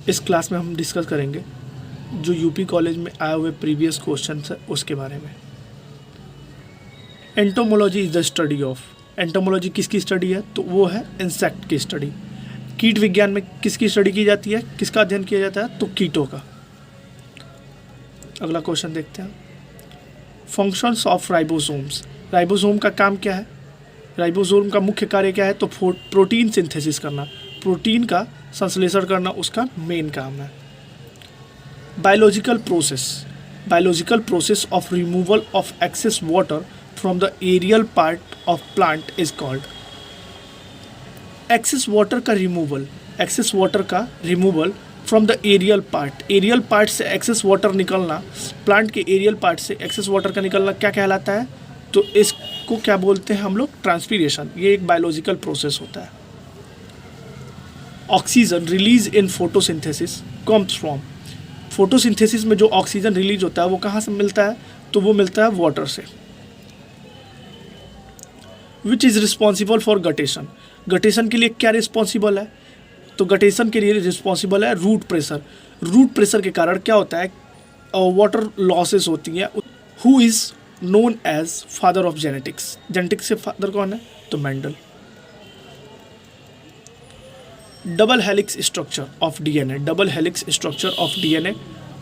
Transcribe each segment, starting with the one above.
इस क्लास में हम डिस्कस करेंगे जो यूपी कॉलेज में आए हुए प्रीवियस क्वेश्चन है उसके बारे में। Entomology is the study of, entomology किसकी स्टडी है? तो वो है इंसेक्ट की स्टडी। कीट विज्ञान में किसकी स्टडी की जाती है, किसका अध्ययन किया जाता है? तो कीटों का। अगला क्वेश्चन देखते हैं। फंक्शंस ऑफ राइबोसोम्स, राइबोसोम का काम क्या है? राइबोसोम का मुख्य कार्य क्या है? तो प्रोटीन सिंथेसिस करना, प्रोटीन का संश्लेषण करना उसका मेन काम है। Biological process, biological process of removal of excess water from the aerial part of plant is called. Excess water का रिमूवल, एक्सेस वाटर का removal from the aerial part, aerial part से excess water निकलना, plant के aerial part से excess water का निकलना क्या कहलाता है? तो इसको क्या बोलते हैं हम लोग? ट्रांसपीरेशन। ये एक बायोलॉजिकल प्रोसेस होता है। Oxygen release in photosynthesis comes from, photosynthesis में जो ऑक्सीजन रिलीज होता है वो कहाँ से मिलता है? तो वो मिलता है वाटर से। Which is responsible for guttation, guttation के लिए क्या रिस्पॉन्सिबल है? तो गटेशन के लिए रिस्पॉन्सिबल है रूट प्रेशर। रूट प्रेशर के कारण क्या होता है? वाटर लॉसेस होती हैं। Who is known as father of genetics, genetics के फादर कौन है? तो Mendel. Double helix structure of DNA, double helix structure of DNA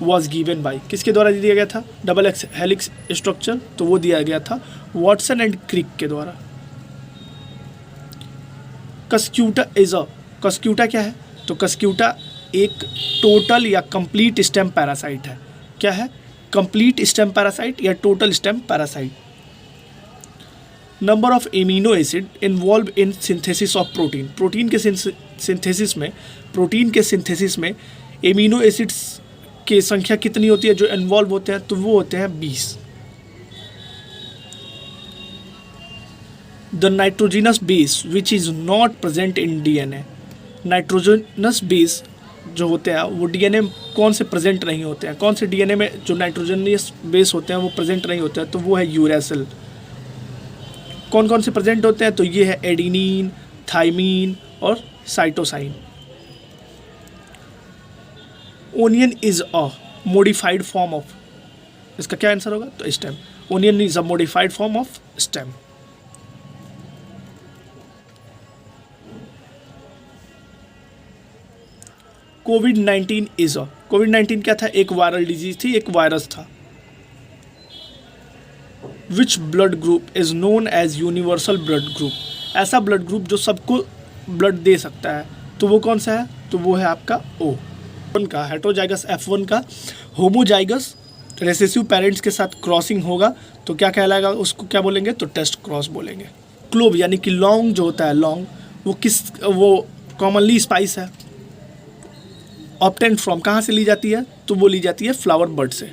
was given by, किसके द्वारा दिया गया था डबल हेलिक्स स्ट्रक्चर? तो वो दिया गया था वॉटसन एंड क्रिक के द्वारा। कस्क्यूटा इज अ, कस्क्यूटा क्या है? तो कस्क्यूटा एक टोटल या कंप्लीट स्टेम पैरासाइट है। क्या है? कंप्लीट स्टेम पैरासाइट या total stem parasite. Number of amino acid involve in synthesis of protein, protein के सिंथेसिस में, प्रोटीन के सिंथेसिस में एमिनो एसिड्स की संख्या कितनी होती है जो इन्वॉल्व होते हैं? तो वो होते हैं 20। The nitrogenous base which is not present in DNA, nitrogenous base जो होते हैं वो डीएनए कौन से प्रेजेंट नहीं होते हैं? कौन से डीएनए में जो नाइट्रोजनस बेस होते हैं वो प्रेजेंट नहीं होते हैं? तो वो है यूरेसिल। कौन कौन से प्रेजेंट होते हैं? तो ये है एडिनिन, थाइमीन और cytosine. Onion is a modified form of, इसका क्या आंसर होगा? तो stem. Onion is a modified form of stem. कोविड-19 इज अ, कोविड-19 क्या था? एक वायरल डिजीज थी, एक वायरस था। Which blood group is known as universal blood group, ऐसा ब्लड ग्रुप जो सबको ब्लड दे सकता है, तो वो कौन सा है? तो वो है आपका ओ। का हेटेरोजाइगस F1 का होमोजाइगस रिसेसिव पेरेंट्स के साथ क्रॉसिंग होगा तो क्या कहलाएगा? उसको क्या बोलेंगे? तो टेस्ट क्रॉस बोलेंगे। क्लोव यानी कि लौंग जो होता है, लौंग वो कॉमनली स्पाइस है। ऑब्टेन्ड फ्रॉम कहाँ से ली जाती है? तो वो ली जाती है फ्लावर बर्ड से।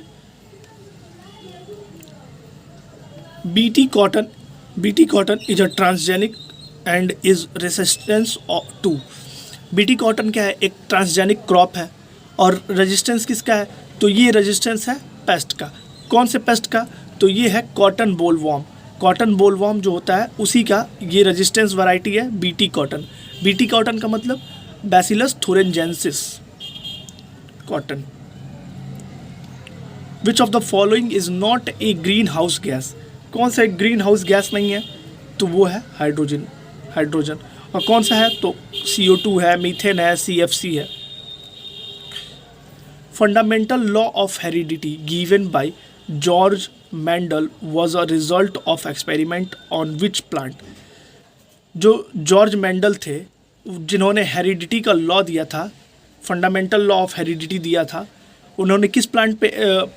BT cotton is a transgenic and is resistance to, BT cotton क्या है? एक ट्रांसजेनिक क्रॉप है और रेजिस्टेंस किसका है? तो ये रेजिस्टेंस है पेस्ट का। कौन से पेस्ट का? तो ये है कॉटन बोलवॉर्म, कॉटन बोलवॉर्म जो होता है उसी का ये रेजिस्टेंस वैरायटी है बीटी कॉटन। बीटी कॉटन का मतलब bacillus thuringiensis cotton. Which of the following is not a greenhouse gas, कौन सा एक ग्रीन हाउस गैस नहीं है? तो वो है हाइड्रोजन, हाइड्रोजन। और कौन सा है? तो CO2 है, मीथेन है, CFC है। Fundamental law of heredity given by George Mendel was a result of experiment on which plant, जो जॉर्ज मेंडल थे जिन्होंने हेरिडिटी का लॉ दिया था, फंडामेंटल लॉ ऑफ हेरिडिटी दिया था, उन्होंने किस प्लांट पे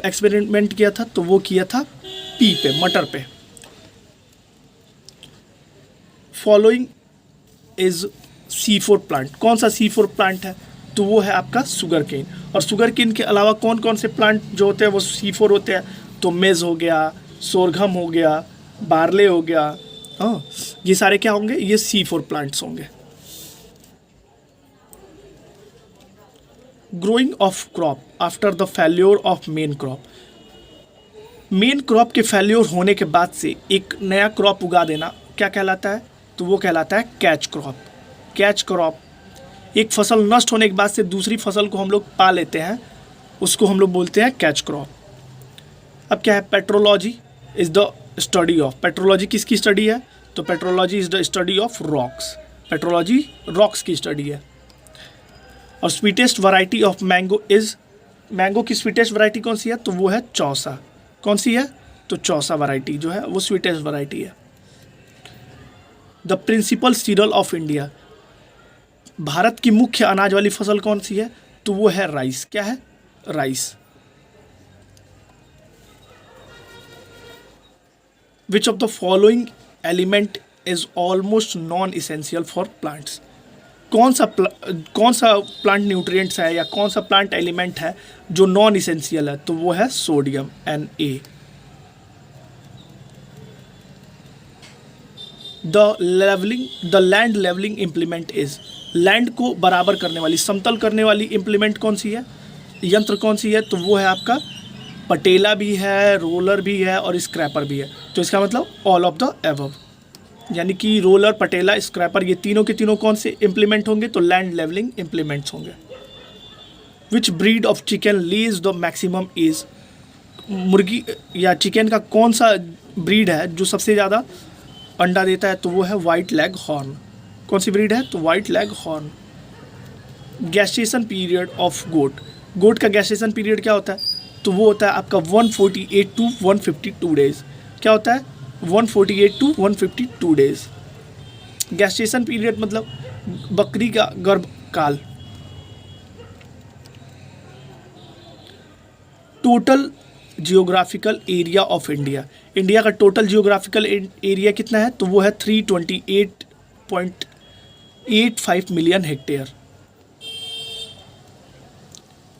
एक्सपेरिमेंट किया था? तो वो किया था पी पे, मटर पे। फॉलोइंग इज C4 प्लांट, कौन सा C4 प्लांट है? तो वो है आपका शुगर केन। और शुगर केन के अलावा कौन कौन से प्लांट जो होते हैं वो C4 होते हैं? तो मेज हो गया, सोरघम हो गया, बार्ले हो गया, हाँ ये सारे क्या होंगे? ये C4 प्लांट्स होंगे। Growing of crop after the failure of main crop, main crop के फेल्योर होने के बाद से एक नया क्रॉप उगा देना क्या कहलाता है? तो वो कहलाता है कैच क्रॉप। कैच क्रॉप एक फसल नष्ट होने के बाद से दूसरी फसल को हम लोग पा लेते हैं, उसको हम लोग बोलते हैं कैच क्रॉप। अब क्या है, petrology is the study of, petrology किसकी स्टडी है, तो petrology is the study of rocks, petrology rocks की स्टडी है। और sweetest variety of mango is, mango की स्वीटेस्ट वैरायटी कौन सी है, तो वो है चौसा। कौन सी है, तो चौसा वैरायटी जो है वो स्वीटेस्ट वैरायटी है। The principal cereal of India, Bharat की मुख्य अनाज वाली फसल कौन सी है, तो वो है राइस। क्या है, rice. Which of the following element is almost non essential for plants, कौन सा प्लांट न्यूट्रिएंट्स है या कौन सा प्लांट एलिमेंट है जो नॉन इसेंशियल है, तो वो है sodium, Na। The land levelling implement is, land को बराबर करने वाली, समतल करने वाली इम्प्लीमेंट कौन सी है, यंत्र कौन सी है, तो वो है आपका पटेला भी है, रोलर भी है और स्क्रैपर भी है। तो इसका मतलब ऑल ऑफ द एबव, यानी कि रोलर, पटेला, स्क्रैपर, ये तीनों के तीनों कौन से इम्प्लीमेंट होंगे, तो लैंड लेवलिंग इम्प्लीमेंट्स होंगे। Which breed of chicken lays the maximum eggs, मुर्गी या चिकन का कौन सा ब्रीड है जो सबसे ज़्यादा अंडा देता है, तो वो है वाइट लेग हॉर्न। कौन सी ब्रीड है, तो white leghorn. Gestation period of goat, goat का गैस्टेशन पीरियड क्या होता है, तो वो होता है आपका 148 टू 152 डेज। क्या होता है, 148 टू 152 डेज। गैस्टेशन पीरियड मतलब बकरी का गर्भकाल। Total geographical area of India, India का टोटल जियोग्राफिकल एरिया कितना है, तो वो है 328.85 million hectare.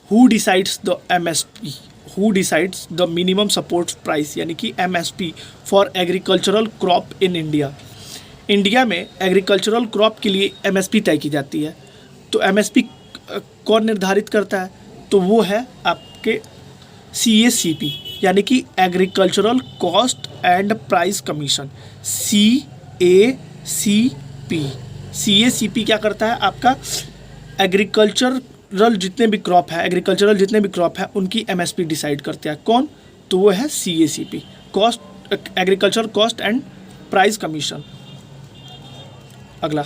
Who decides the MSP, who decides the minimum support price, यानी कि MSP for agricultural crop in India, India में एग्रीकल्चरल क्रॉप के लिए MSP तय की जाती है। तो MSP कौन निर्धारित करता है, तो वो है आपके CACP, यानी कि agricultural cost and price commission, CACP। CACP क्या करता है, आपका एग्रीकल्चरल जितने भी क्रॉप है उनकी MSP डिसाइड करते हैं। कौन, तो वो है CACP, cost, agriculture cost and price commission. अगला,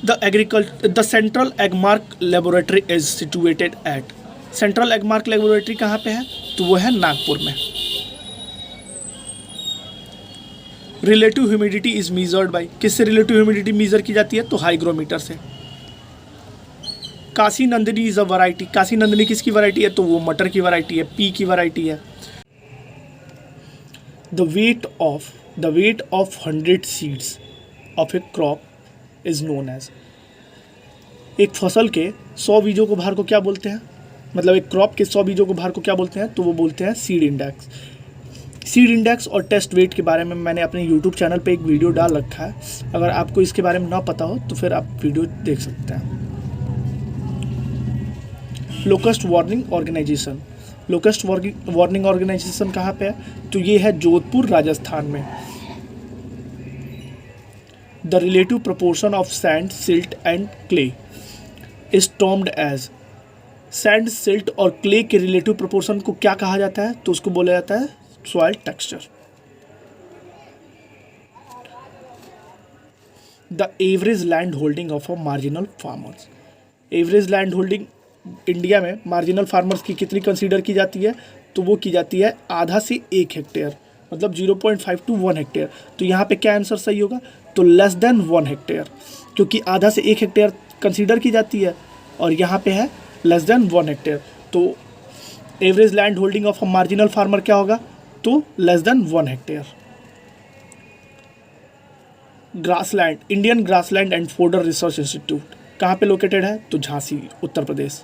the central Agmark laboratory is situated at, central Agmark laboratory कहाँ पे है, तो वो है नागपुर में। Relative humidity is measured by, किससे रिलेटिव ह्यूमिडिटी मेजर की जाती है, तो हाइग्रोमीटर से। Kashi Nandini is a variety, Kashi Nandini किसकी वैरायटी है, तो वो मटर की वैरायटी है, पी की वैरायटी है। The weight of 100 seeds of a crop is known as, एक फसल के 100 बीजों को भार को क्या बोलते हैं, मतलब एक क्रॉप के 100 बीजों को भार को क्या बोलते हैं, तो वो बोलते हैं सीड इंडेक्स। सीड इंडेक्स और टेस्ट वेट के बारे में मैंने अपने यूट्यूब चैनल पे एक वीडियो डाल रखा है, अगर आपको इसके बारे में ना पता हो तो फिर आप वीडियो देख सकते हैं। Locust warning organisation, locust warning organisation कहाँ पे है, तो ये है जोधपुर, राजस्थान में। The relative proportion of sand, silt and clay is termed as, sand, silt और क्ले के रिलेटिव प्रोपोर्शन को क्या कहा जाता है, तो उसको बोला जाता है soil texture. The average land holding of a marginal farmers, average land holding India में मार्जिनल फार्मर्स की कितनी कंसीडर की जाती है, तो वो की जाती है आधा से 1 हेक्टेयर, मतलब 0.5 टू 1 हेक्टेयर। तो यहाँ पे क्या आंसर सही होगा, तो लेस देन 1 हेक्टेयर, क्योंकि आधा से 1 हेक्टेयर कंसीडर की जाती है और यहाँ पे है लेस देन 1 हेक्टेयर। तो average land holding of a marginal farmer क्या होगा, तो less than 1 hectare. Grassland, Indian grassland and fodder research institute कहाँ पे लोकेटेड है, तो Jhansi, Uttar Pradesh.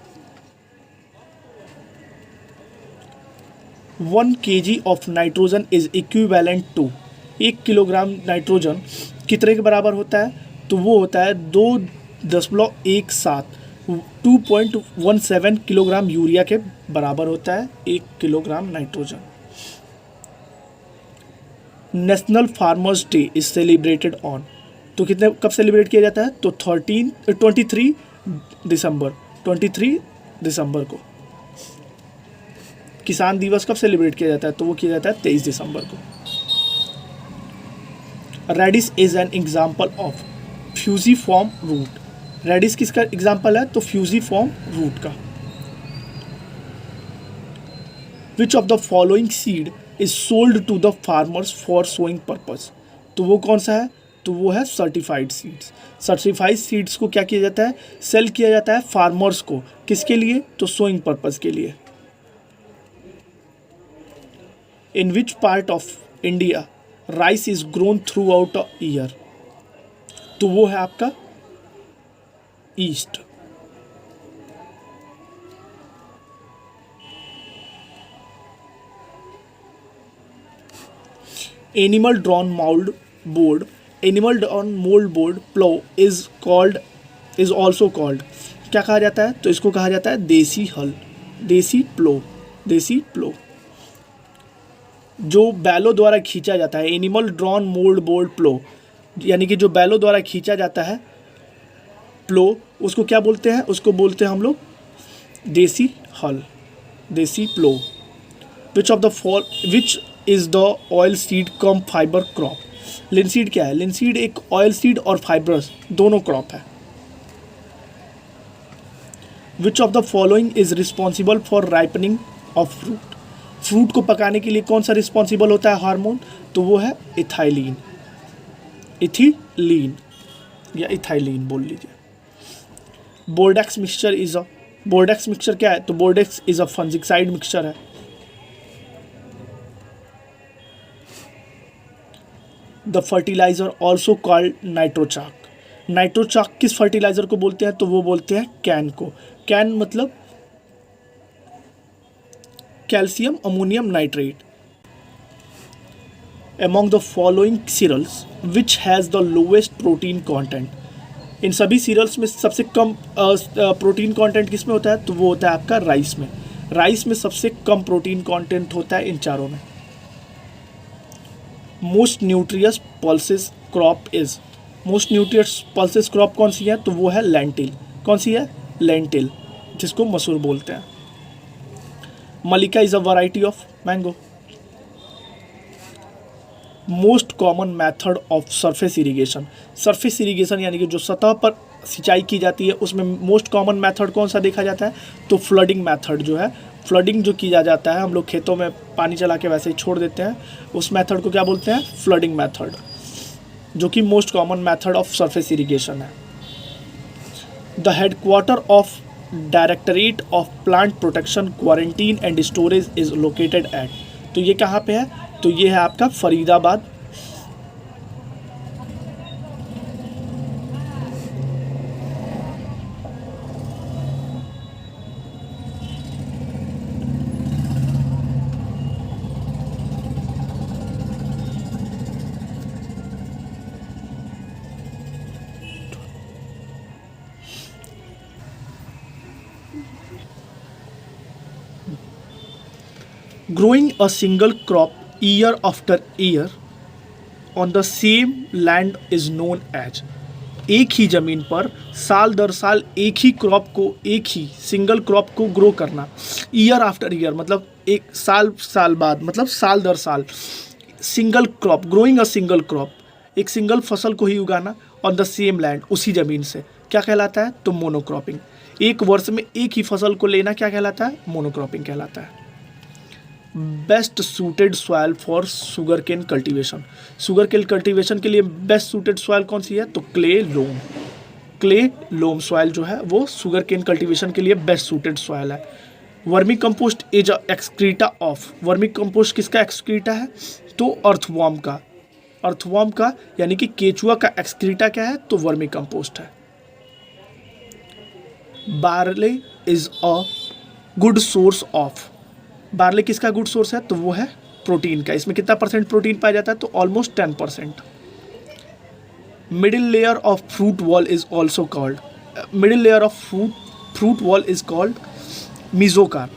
1 kg of nitrogen is equivalent to, 1 kilogram nitrogen कितने के बराबर होता है, तो वो होता है 2.17 2.17 किलोग्राम यूरिया के बराबर होता है 1 kilogram nitrogen. National farmers day is celebrated on, तो कितने कब सेलिब्रेट किया जाता है? तो 23 दिसंबर, 23 दिसंबर को। किसान दिवस कब सेलिब्रेट किया जाता है? तो वो किया जाता है 23 दिसंबर को। Radish is an example of fusiform root. Radish किसका एग्जाम्पल है? तो फ्यूजिफॉर्म रूट का। Which of the following seed is sold to the farmers for sowing purpose. तो वो कौन सा है? तो वो है सर्टिफाइड सीड्स। सर्टिफाइड सीड्स को क्या किया जाता है? सेल किया जाता है फार्मर्स को। किसके लिए? तो सोइंग पर्पज के लिए। In which part of India rice is grown throughout a year. तो वो है आपका east. Animal drawn mould board, animal drawn mould board plough is also called. क्या कहा जाता है? तो इसको कहा जाता है देसी हल, देसी प्लो, देसी प्लो। जो बैलों द्वारा खींचा जाता है, एनिमल ड्रॉन मोल्ड बोर्ड प्लो, यानी कि जो बैलों द्वारा खींचा जाता है प्लो, उसको क्या बोलते हैं? उसको बोलते हैं हम लोग देसी हल, desi plough. Which is the oil seed cum fibre crop. Linseed क्या है? लिनसीड एक ऑयल सीड और फाइबरस दोनों क्रॉप है। Which of the following is responsible for ripening of fruit. Fruit को पकाने के लिए कौन सा रिस्पॉन्सिबल होता है हार्मोन? तो वो है इथाइलिन, इथिलीन या इथाइलिन बोल लीजिए। Bordeaux mixture is a, Bordeaux mixture क्या है? तो Bordeaux is a fungicide mixture है। The fertiliser also called nitrochalk. Nitrochalk किस फर्टिलाइजर को बोलते हैं? तो वो बोलते हैं कैन को। कैन मतलब calcium ammonium nitrate. Among the following cereals which has the lowest protein content. इन सभी सीरियल्स में सबसे कम प्रोटीन कंटेंट किस में होता है? तो वो होता है आपका राइस में। राइस में सबसे कम प्रोटीन कंटेंट होता है इन चारों में। Most nutritious pulses crop is, most nutritious pulses crop कौन सी है? तो वो है लेंटिल। कौन सी है? लेंटिल, जिसको मसूर बोलते हैं। Mallika is a variety of mango. Most common method of surface irrigation. Surface irrigation यानी कि जो सतह पर सिंचाई की जाती है उसमें मोस्ट कॉमन मेथड कौन सा देखा जाता है? तो फ्लडिंग मेथड जो है, फ्लडिंग जो किया जाता है, हम लोग खेतों में पानी चला के वैसे ही छोड़ देते हैं, उस मेथड को क्या बोलते हैं? फ्लडिंग मेथड, जो कि most common method of surface irrigation है। The headquarter of directorate of plant protection quarantine and storage is located at. तो ये कहाँ पे है? तो ये है आपका Faridabad. Growing a single crop year after year on the same land is known as। एक ही ज़मीन पर साल दर साल एक ही क्रॉप को, एक ही सिंगल क्रॉप को ग्रो करना, ईयर आफ्टर ईयर मतलब एक साल साल बाद, मतलब साल दर साल। Single crop, growing a single crop, एक सिंगल फसल को ही उगाना ऑन द सेम लैंड, उसी ज़मीन से, क्या कहलाता है? तो मोनोक्रॉपिंग। एक वर्ष में एक ही फसल को लेना क्या कहलाता है? मोनोक्रॉपिंग कहलाता है। Best suited soil for sugarcane cultivation. Sugarcane cultivation के लिए बेस्ट सूटेड सॉइल कौन सी है? तो clay loam, clay loam soil जो है वो शुगर केन कल्टीवेशन के लिए बेस्ट सूटेड सॉइल है। Vermicompost is excreta of. Vermicompost किसका एक्सक्रीटा है? तो अर्थवॉर्म का, अर्थवॉर्म का यानी कि केचुआ का एक्सक्रीटा क्या है? तो वर्मी कंपोस्ट है। Barley is a good source of. Barley किसका गुड सोर्स है? तो वो है प्रोटीन का। इसमें कितना परसेंट प्रोटीन पाया जाता है? तो almost 10%। Middle layer of fruit wall is also called, middle layer of fruit wall is called mesocarp.